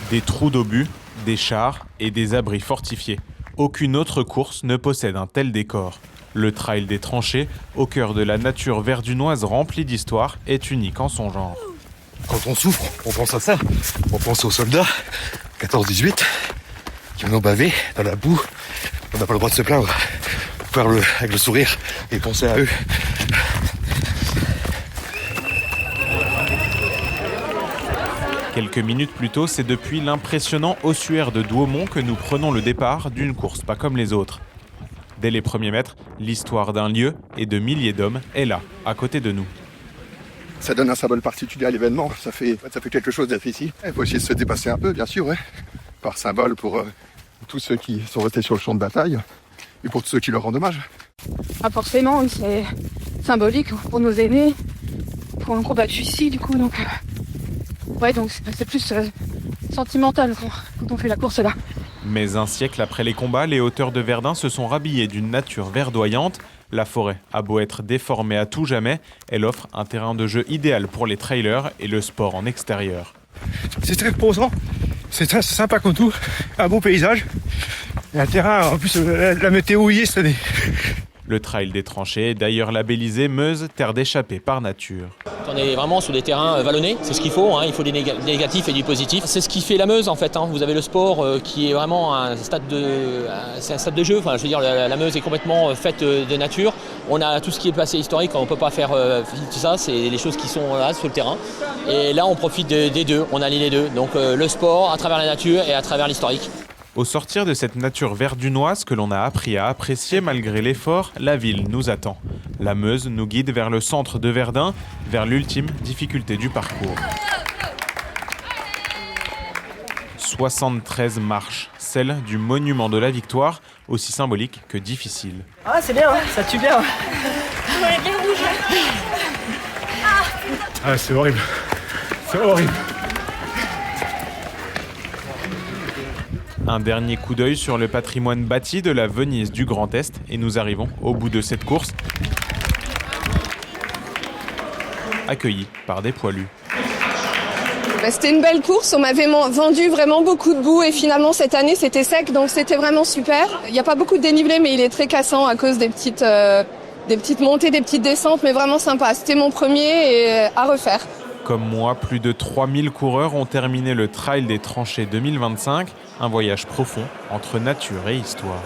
Des trous d'obus, des chars et des abris fortifiés. Aucune autre course ne possède un tel décor. Le trail des tranchées, au cœur de la nature verdunoise remplie d'histoire, est unique en son genre. Quand on souffre, on pense à ça. On pense aux soldats, 14-18, qui nous ont bavé dans la boue. On n'a pas le droit de se plaindre. Faut faire avec le sourire et penser à eux. Quelques minutes plus tôt, c'est depuis l'impressionnant ossuaire de Douaumont que nous prenons le départ d'une course pas comme les autres. Dès les premiers mètres, l'histoire d'un lieu et de milliers d'hommes est là, à côté de nous. Ça donne un symbole particulier à l'événement, ça fait quelque chose d'être ici. Il faut essayer de se dépasser un peu, bien sûr, ouais. Par symbole pour tous ceux qui sont restés sur le champ de bataille et pour tous ceux qui leur rendent hommage. Ah forcément, c'est symbolique pour nos aînés, pour un combattu ici, du coup, donc c'est plus sentimental quand on fait la course là. Mais un siècle après les combats, les hauteurs de Verdun se sont rhabillées d'une nature verdoyante. La forêt a beau être déformée à tout jamais, elle offre un terrain de jeu idéal pour les trailers et le sport en extérieur. C'est très reposant, c'est sympa comme tout, un beau paysage, et un terrain, en plus la météo y est cette année. Le trail des tranchées est d'ailleurs labellisé Meuse, terre d'échappée par nature. On est vraiment sur des terrains vallonnés, c'est ce qu'il faut, il faut des négatifs et du positif. C'est ce qui fait la Meuse en fait, Vous avez le sport qui est vraiment un stade de jeu, je veux dire la Meuse est complètement faite de nature. On a tout ce qui est passé historique, on ne peut pas faire tout ça, c'est les choses qui sont là sur le terrain. Et là on profite des deux, on allie les deux, donc le sport à travers la nature et à travers l'historique. Au sortir de cette nature verdunoise que l'on a appris à apprécier malgré l'effort, la ville nous attend. La Meuse nous guide vers le centre de Verdun, vers l'ultime difficulté du parcours. 73 marches, celle du monument de la victoire, aussi symbolique que difficile. Ah c'est bien, ça tue bien. Ah c'est horrible, c'est horrible. Un dernier coup d'œil sur le patrimoine bâti de la Venise du Grand Est et nous arrivons au bout de cette course, accueillis par des poilus. C'était une belle course, on m'avait vendu vraiment beaucoup de boue et finalement cette année c'était sec donc c'était vraiment super. Il n'y a pas beaucoup de dénivelé mais il est très cassant à cause des petites montées, des petites descentes mais vraiment sympa. C'était mon premier et à refaire. Comme moi, plus de 3000 coureurs ont terminé le Trail des Tranchées 2025, un voyage profond entre nature et histoire.